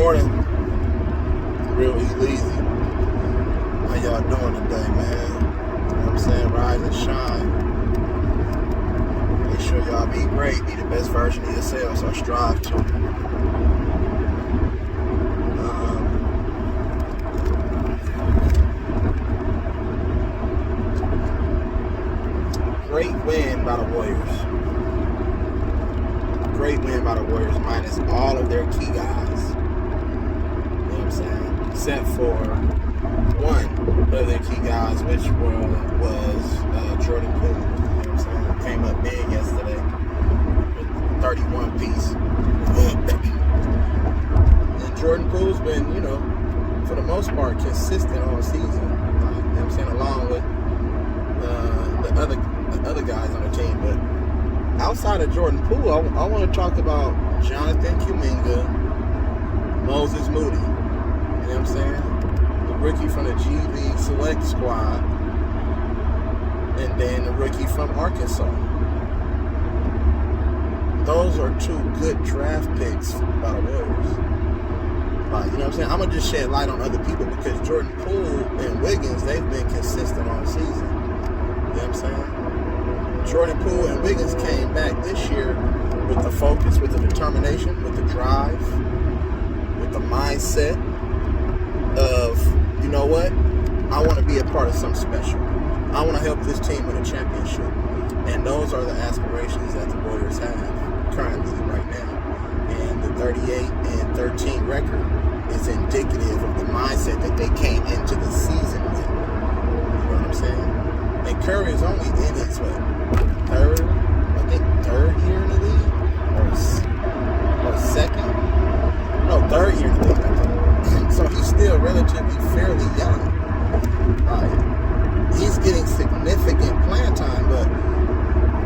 morning, real E-Leezy. How y'all doing today, man? You know what I'm saying? Rise and shine. Make sure y'all be great, be the best version of yourselves, so strive to. Great win by the Warriors. Great win by the Warriors, minus all of their key guys. You know what I'm saying? Except for one of their key guys, which was Jordan Poole. You know what I'm saying? Came up big yesterday with 31 piece. And Jordan Poole's been, for the most part, consistent all season. You know what I'm saying? Along with the other guys on the team. But outside of Jordan Poole, I want to talk about Jonathan Kuminga, Moses Moody. You know what I'm saying? The rookie from the G League Select Squad, and then the rookie from Arkansas. Those are two good draft picks by the Warriors. You know what I'm saying? I'm going to just shed light on other people because Jordan Poole and Wiggins, they've been consistent all season. You know what I'm saying? Jordan Poole and Wiggins came back this year with the focus, with the determination, with the drive, with the mindset of, you know what? I want to be a part of something special. I want to help this team win a championship. And those are the aspirations that the Warriors have currently right now. And the 38-13 record is indicative of the mindset that they came into the season with. You know what I'm saying? And Curry is only in his, third year in the league? Or second? No, third year in the league, I think. So he's still relatively fairly young. He's getting significant playing time, but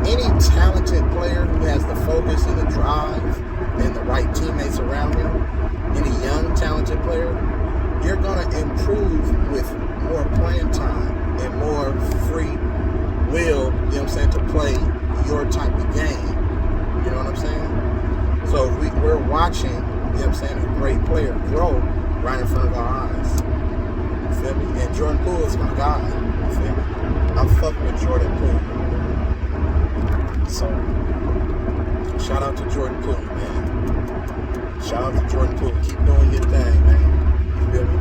any talented player who has the focus and the drive and the right teammates around him, any young talented player, you're going to improve with more playing time and more free will, you know what I'm saying, to play your type of game. You know what I'm saying? So we're watching, you know what I'm saying, a great player grow right in front of our eyes. You feel me? And Jordan Poole is my guy. You feel me? I'm fucking with Jordan Poole. So, shout out to Jordan Poole, man. Shout out to Jordan Poole. Keep doing your thing, man. You feel me?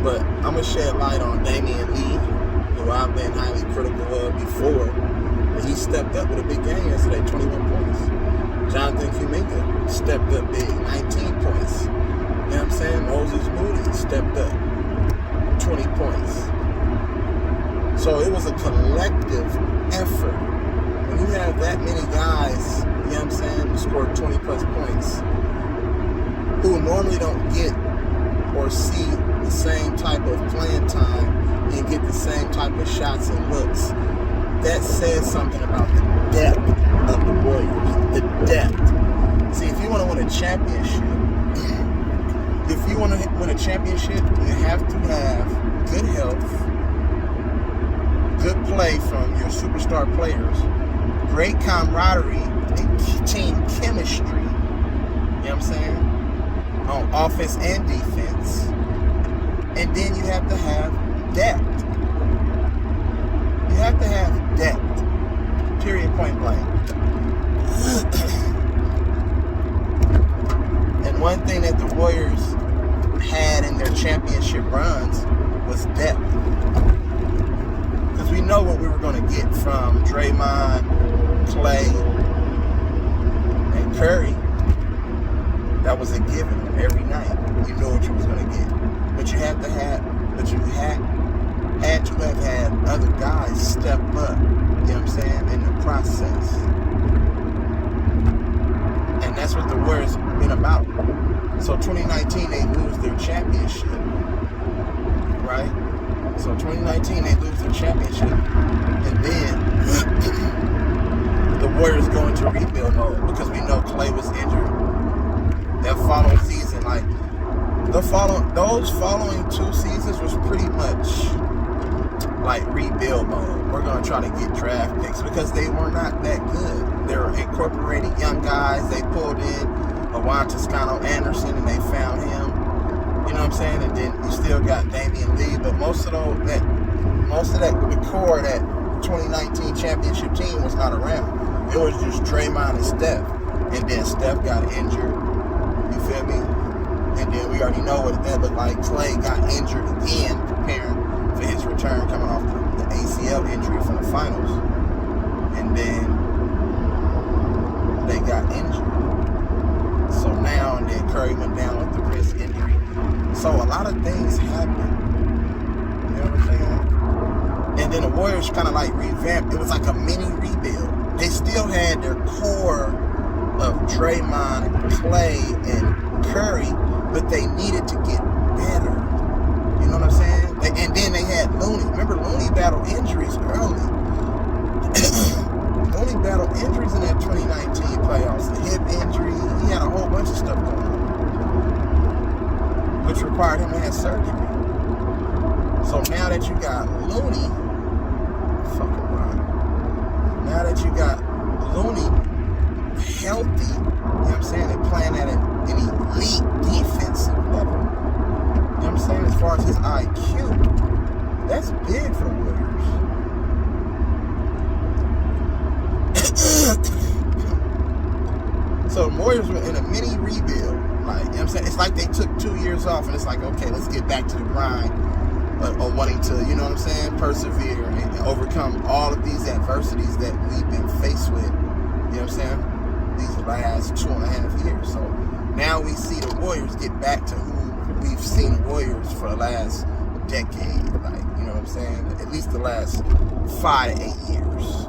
But I'm going to shed light on Damian Lee, who I've been highly critical of before. But he stepped up with a big game yesterday, 21 points. Jonathan Kuminga stepped up big, 19 points. You know what I'm saying? Moses Moody stepped up, 20 points. So it was a collective effort. When you have that many guys, you know what I'm saying, who scored 20 plus points, who normally don't get or see the same type of playing time and get the same type of shots and looks, that says something about the depth of the Warriors. The depth. See, if you want to win a championship, you have to have good health, good play from your superstar players, great camaraderie and team chemistry, you know what I'm saying, on offense and defense. And then you have to have depth. You have to have depth. Period, point blank. And one thing that the Warriors had in their championship runs was depth. Because we know what we were going to get from Draymond, Clay, and Curry. That was a given every night. You know what you was going to get. But you had to have had other guys step up, you know what I'm saying, in the process. And that's what the Warriors been about. So 2019, they lose their championship, right? So 2019, they lose their championship. And then the Warriors go into rebuild mode because we know Clay was injured. That following season, those following 2 seasons was pretty much like rebuild mode. We're going to try to get draft picks because they were not that good. They were incorporating young guys. They pulled in Juan Toscano Anderson, and they found him. You know what I'm saying? And then you still got Damian Lee, but most of the core of that 2019 championship team was not around. It was just Draymond and Steph. And then Steph got injured. You feel me? And then we already know what that looked like. Clay got injured again, preparing for his return, coming off the ACL injury from the finals. And then they got injured. So now, and then Curry went down with the wrist injury. So a lot of things happened. You know what I'm saying? And then the Warriors kind of like revamped. It was like a mini rebuild. They still had their core of Draymond, Clay, and Curry, but they needed to get better. You know what I'm saying? And then they had Looney. Remember, Looney battled injuries early. Looney battled injuries in that 2019 playoffs. The hip injury. He had a whole bunch of stuff going on, which required him to have surgery. So now that you got Looney, fucking right. Now that you got Looney healthy, you know what I'm saying? They're playing at an elite defensive level. You know what I'm saying? As far as his IQ, that's big for the Warriors. So the Warriors were in a mini rebuild. Like, you know what I'm saying? It's like they took 2 years off and it's like, okay, let's get back to the grind of wanting to, you know what I'm saying, persevere and overcome all of these adversities that we've been faced with, you know what I'm saying, these last 2.5 years. So now we see the Warriors get back to who we've seen the Warriors for the last decade, like, you know what I'm saying, at least the last 5 to 8 years.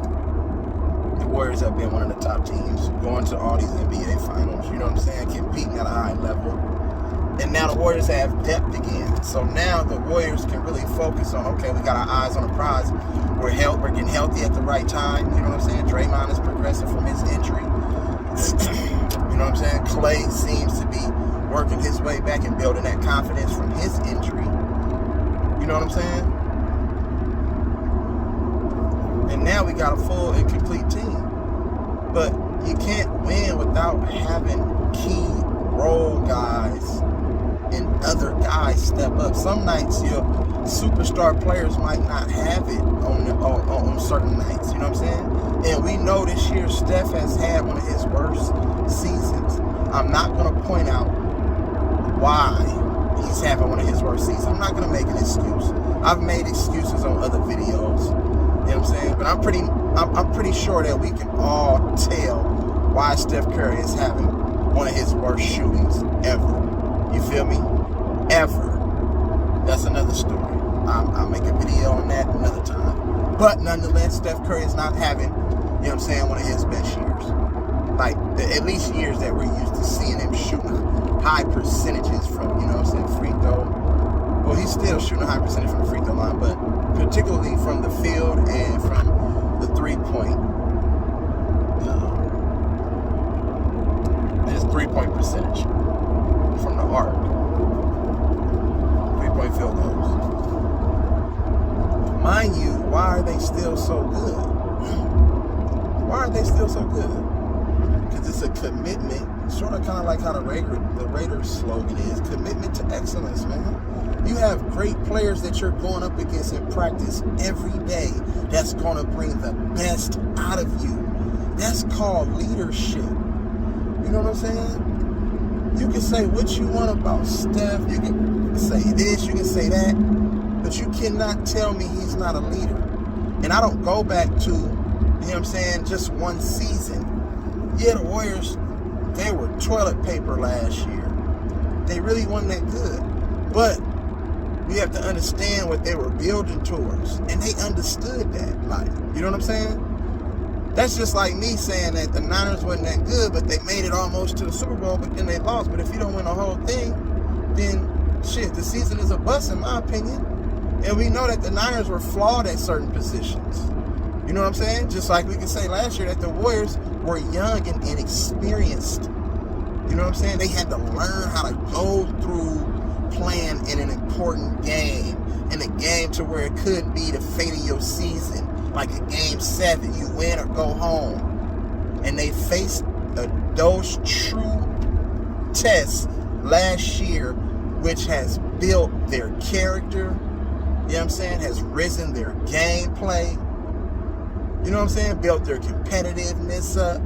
The Warriors have been one of the top teams, going to all these NBA finals, you know what I'm saying, competing at a high level. And now the Warriors have depth again. So now the Warriors can really focus on, okay, we got our eyes on the prize. We're getting healthy at the right time. You know what I'm saying? Draymond is progressing from his injury. You know what I'm saying? Clay seems to be working his way back and building that confidence from his injury. You know what I'm saying? And now we got a full and complete team. But you can't win without having key role guys and other guys step up. Some nights your superstar players might not have it on certain nights, you know what I'm saying? And we know this year Steph has had one of his worst seasons. I'm not going to point out why he's having one of his worst seasons. I'm not going to make an excuse. I've made excuses on other videos, you know what I'm saying? But I'm pretty sure that we can all tell why Steph Curry is having one of his worst shootings ever. You feel me? Ever. That's another story. I'll make a video on that another time. But nonetheless, Steph Curry is not having, you know what I'm saying, one of his best years. Like, at least years that we're used to seeing him shooting high percentages from, you know what I'm saying, free throw. Well, he's still shooting a high percentage from the free throw line, but particularly from the field and from the three-point. His three-point percentage from the arc. Three-point field goals. Mind you, why are they still so good? Why are they still so good? Because it's a commitment, sort of kind of like how the Raiders slogan is, commitment to excellence, man. You have great players that you're going up against in practice every day that's going to bring the best out of you. That's called leadership. You know what I'm saying? You can say what you want about Steph. You can say this, you can say that. But you cannot tell me he's not a leader. And I don't go back to, you know what I'm saying, just one season. Yeah, the Warriors, they were toilet paper last year. They really weren't that good. But we have to understand what they were building towards. And they understood that. Like, you know what I'm saying? That's just like me saying that the Niners wasn't that good, but they made it almost to the Super Bowl, but then they lost. But if you don't win the whole thing, then shit, the season is a bust in my opinion. And we know that the Niners were flawed at certain positions. You know what I'm saying? Just like we could say last year that the Warriors were young and inexperienced. You know what I'm saying? They had to learn how to go through playing in an important game. In a game to where it could be the fate of your season. Like a game 7, you win or go home. And they faced those true test last year, which has built their character, you know what I'm saying, has risen their gameplay, you know what I'm saying, built their competitiveness up,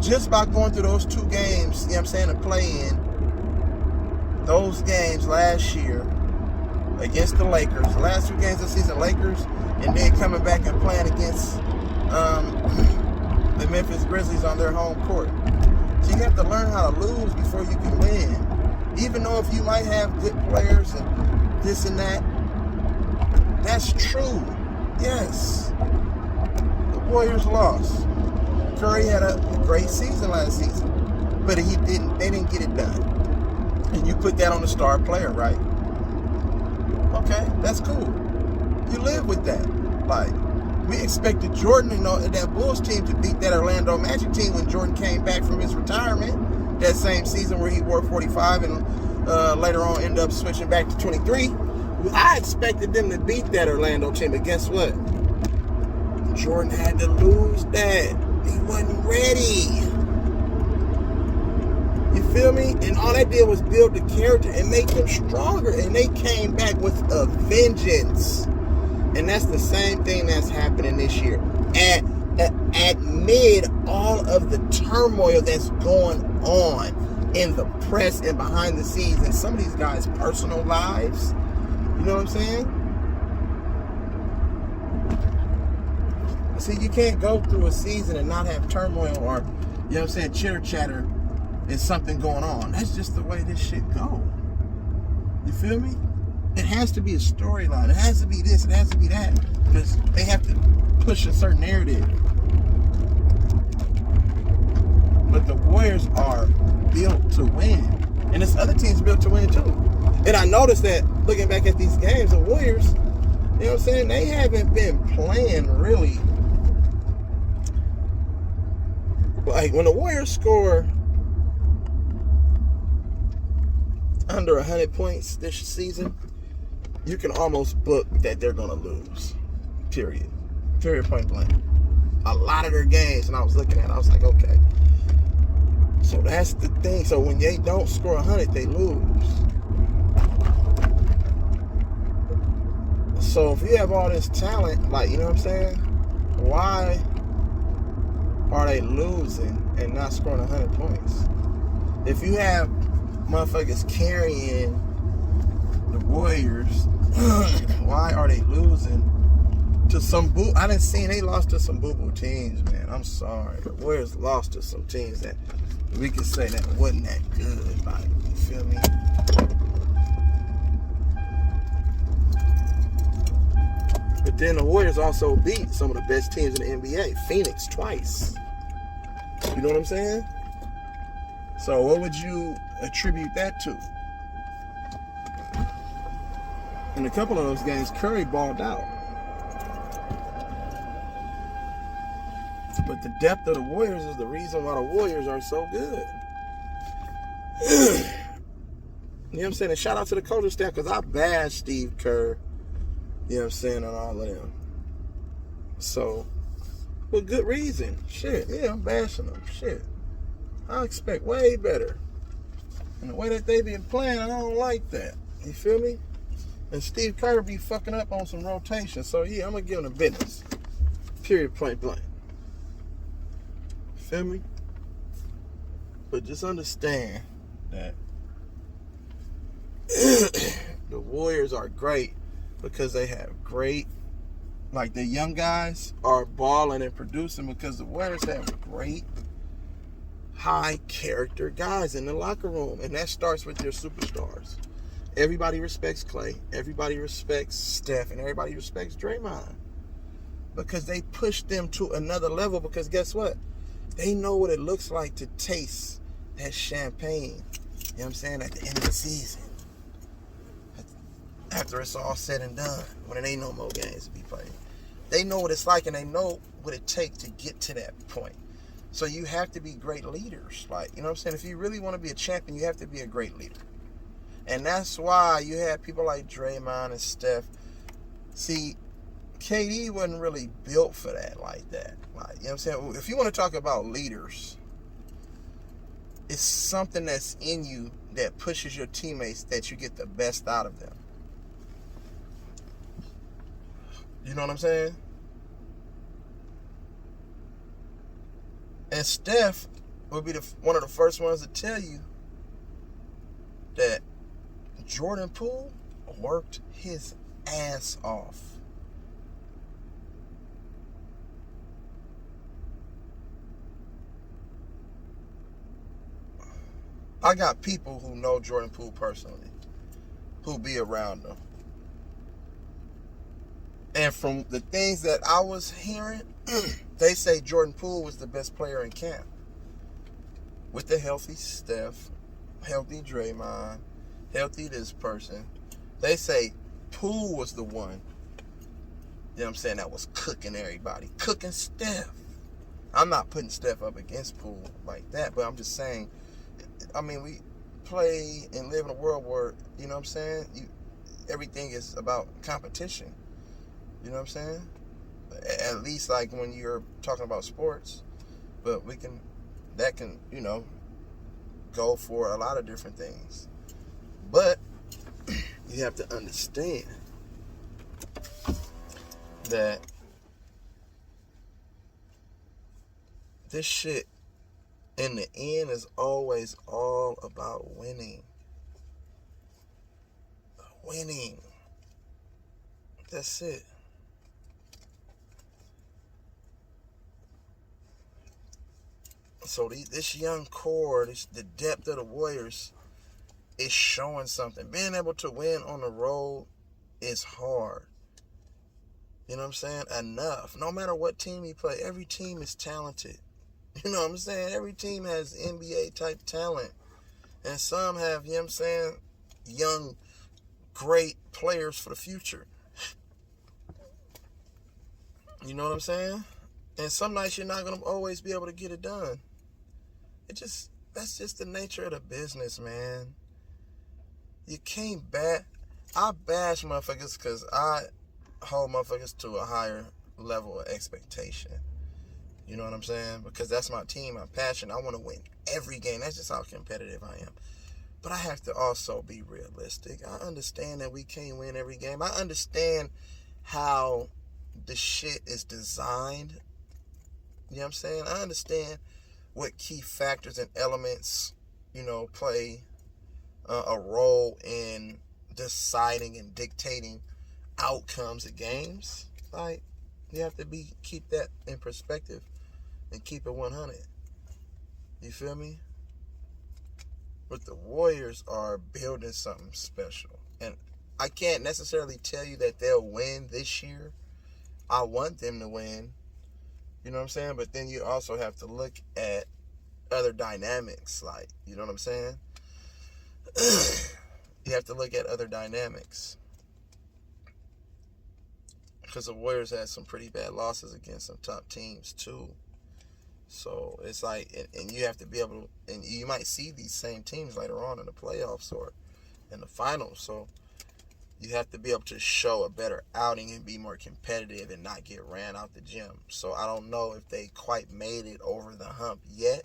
just by going through those 2 games, you know what I'm saying, to play in those games last year against the Lakers, the last 2 games of the season, Lakers, and then coming back and playing against the Memphis Grizzlies on their home court. So you have to learn how to lose before you can win. Even though if you might have good players and this and that, that's true. Yes. The Warriors lost. Curry had a great season last season, but they didn't get it done. And you put that on the star player, right? Okay, that's cool. You live with that. Like, we expected Jordan and that Bulls team to beat that Orlando Magic team when Jordan came back from his retirement that same season where he wore 45 and later on ended up switching back to 23. I expected them to beat that Orlando team, but guess what? Jordan had to lose that. He wasn't ready. You feel me? And all that did was build the character and make them stronger. And they came back with a vengeance. And that's the same thing that's happening this year. Amid all of the turmoil that's going on in the press and behind the scenes and some of these guys' personal lives. You know what I'm saying? See, you can't go through a season and not have turmoil or, you know what I'm saying, chitter chatter and something going on. That's just the way this shit go. You feel me? It has to be a storyline. It has to be this. It has to be that. Because they have to push a certain narrative. But the Warriors are built to win. And this other team's built to win too. And I noticed that looking back at these games, the Warriors, you know what I'm saying, they haven't been playing really. Like when the Warriors score under 100 points this season, you can almost book that they're going to lose. Period. Period, point blank. A lot of their games, and I was looking at it, I was like, okay. So that's the thing. So when they don't score 100, they lose. So if you have all this talent, like, you know what I'm saying? Why are they losing and not scoring 100 points? If you have motherfuckers carrying the Warriors, why are they losing to some I didn't see they lost to some boo-boo teams, man. I'm sorry. The Warriors lost to some teams that we could say that wasn't that good. Like, you feel me? But then the Warriors also beat some of the best teams in the NBA. Phoenix twice. You know what I'm saying? So what would you attribute that to? In a couple of those games, Curry balled out. But the depth of the Warriors is the reason why the Warriors are so good. You know what I'm saying? And shout out to the coaching staff, because I bash Steve Kerr, you know what I'm saying, and all of them. So, with good reason. Shit, yeah, I'm bashing them. Shit. I expect way better. And the way that they been playing, I don't like that. You feel me? And Steve Kerr be fucking up on some rotation. So, yeah, I'm going to give him the business. Period, point blank. Feel me? But just understand that the Warriors are great because they have great, like the young guys are balling and producing because the Warriors have great, high character guys in the locker room. And that starts with their superstars. Everybody respects Clay. Everybody respects Steph. And everybody respects Draymond. Because they push them to another level. Because guess what? They know what it looks like to taste that champagne. You know what I'm saying? At the end of the season. After it's all said and done. When it ain't no more games to be played. They know what it's like and they know what it takes to get to that point. So you have to be great leaders. Like, you know what I'm saying? If you really want to be a champion, you have to be a great leader. And that's why you have people like Draymond and Steph. See, KD wasn't really built for that like that. Like, you know what I'm saying? If you want to talk about leaders, It's something that's in you that pushes your teammates that you get the best out of them. You know what I'm saying? And Steph would be one of the first ones to tell you that Jordan Poole worked his ass off. I got people who know Jordan Poole personally, who be around him. And from the things that I was hearing, they say Jordan Poole was the best player in camp. With the healthy Steph, healthy Draymond, healthy this person. They say Poole was the one, you know what I'm saying, that was cooking everybody. Cooking Steph. I'm not putting Steph up against Poole like that, but I'm just saying, I mean, we play and live in a world where, you know what I'm saying, everything is about competition. You know what I'm saying? At least like when you're talking about sports. But that can, go for a lot of different things. But you have to understand that this shit in the end is always all about winning. Winning. That's it. So this young core, the depth of the Warriors is showing something. Being able to win on the road is hard. You know what I'm saying? Enough. No matter what team you play, every team is talented. You know what I'm saying? Every team has NBA type talent. And some have, you know what I'm saying, young, great players for the future. You know what I'm saying? And some nights you're not going to always be able to get it done. That's just the nature of the business, man. You can't I bash motherfuckers because I hold motherfuckers to a higher level of expectation. You know what I'm saying? Because that's my team. I'm passionate. I want to win every game. That's just how competitive I am. But I have to also be realistic. I understand that we can't win every game. I understand how the shit is designed. You know what I'm saying? I understand what key factors and elements, play a role in deciding and dictating outcomes of games. Like, you have to keep that in perspective and keep it 100. You feel me? But the Warriors are building something special. And I can't necessarily tell you that they'll win this year. I want them to win. You know what I'm saying? But then you also have to look at other dynamics. Like, you know what I'm saying? You have to look at other dynamics. Because the Warriors had some pretty bad losses against some top teams too. So it's like, and you have to be able to, and you might see these same teams later on in the playoffs or in the finals. So you have to be able to show a better outing and be more competitive and not get ran out the gym. So I don't know if they quite made it over the hump yet,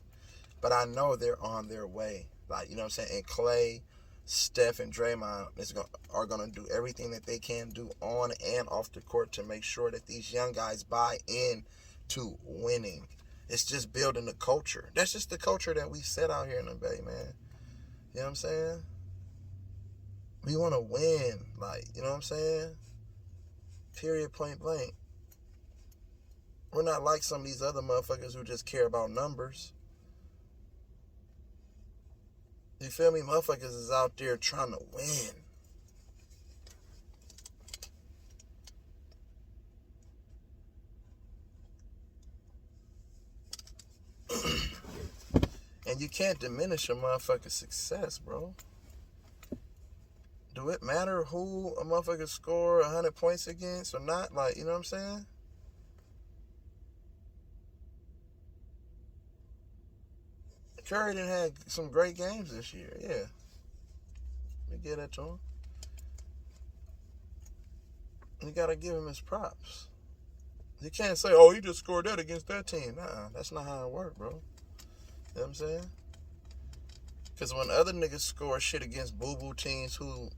but I know they're on their way. Like, you know what I'm saying? And Clay, Steph, and Draymond are going to do everything that they can do on and off the court to make sure that these young guys buy in to winning. It's just building the culture. That's just the culture that we set out here in the Bay, man. You know what I'm saying? We want to win. Like, you know what I'm saying? Period, point blank. We're not like some of these other motherfuckers who just care about numbers. You feel me? Motherfuckers is out there trying to win. And you can't diminish a motherfucker's success, bro. Do it matter who a motherfucker score 100 points against or not? Like, you know what I'm saying? Curry done had some great games this year, yeah. We give that to him. You gotta give him his props. You can't say, oh, he just scored that against that team. Nah, that's not how it works, bro. You know what I'm saying? Because when other niggas score shit against boo-boo teams who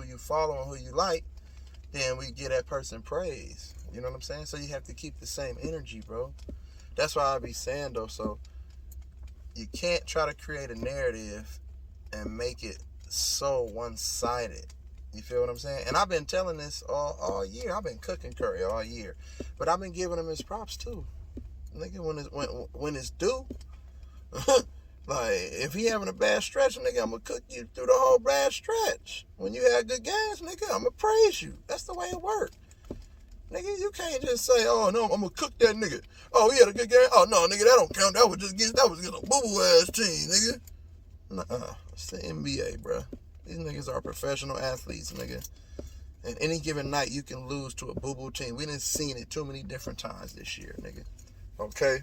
you follow and who you like, then we give that person praise. You know what I'm saying? So you have to keep the same energy, bro. That's why I be saying, though, so you can't try to create a narrative and make it so one-sided. You feel what I'm saying? And I've been telling this all year. I've been cooking Curry all year. But I've been giving him his props, too. Nigga, when it's due, like, if he having a bad stretch, nigga, I'm going to cook you through the whole bad stretch. When you have good games, nigga, I'm going to praise you. That's the way it works. Nigga, you can't just say, oh, no, I'm going to cook that nigga. Oh, he had a good game? Oh, no, nigga, that don't count. That was just against a boo-boo-ass team, nigga. It's the NBA, bro. These niggas are professional athletes, nigga. And any given night, you can lose to a boo-boo team. We done seen it too many different times this year, nigga. Okay?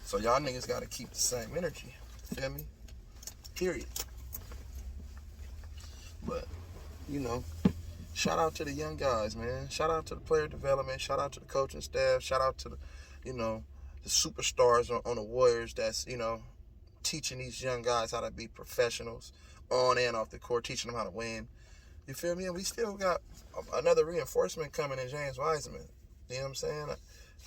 So y'all niggas got to keep the same energy. Feel me? Period. But, you know, shout out to the young guys, man. Shout out to the player development. Shout out to the coaching staff. Shout out to the, the superstars on the Warriors that's, teaching these young guys how to be professionals on and off the court, teaching them how to win. You feel me? And we still got another reinforcement coming in James Wiseman. You know what I'm saying?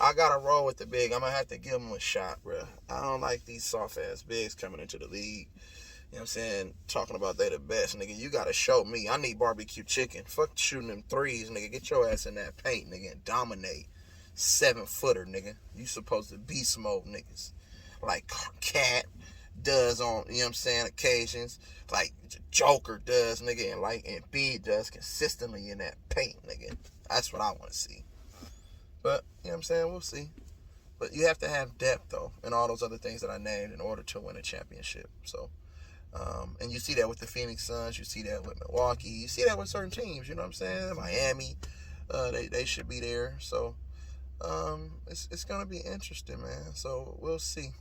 I got to roll with the big. I'm going to have to give him a shot, bro. I don't like these soft-ass bigs coming into the league. You know what I'm saying? Talking about they the best, nigga. You got to show me. I need barbecue chicken. Fuck shooting them threes, nigga. Get your ass in that paint, nigga, and dominate. 7-footer, nigga. You supposed to beast mode niggas. Like Cat does on, you know what I'm saying, occasions. Like Joker does, nigga. And B does consistently in that paint, nigga. That's what I want to see. But, you know what I'm saying? We'll see. But you have to have depth, though, and all those other things that I named in order to win a championship. So, and you see that with the Phoenix Suns. You see that with Milwaukee. You see that with certain teams, you know what I'm saying? Miami, they should be there. So, it's going to be interesting, man. So, we'll see.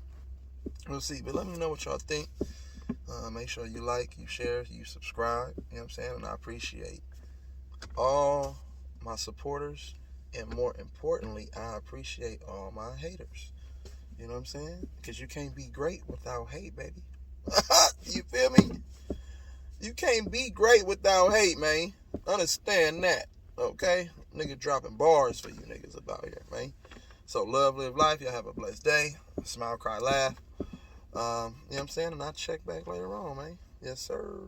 We'll see. But let me know what y'all think. Make sure you like, you share, you subscribe. You know what I'm saying? And I appreciate all my supporters. And more importantly, I appreciate all my haters. You know what I'm saying? Because you can't be great without hate, baby. You feel me? You can't be great without hate, man. Understand that, okay? Nigga dropping bars for you niggas about here, man. So love, live life. Y'all have a blessed day. Smile, cry, laugh. You know what I'm saying? And I'll check back later on, man. Yes, sir.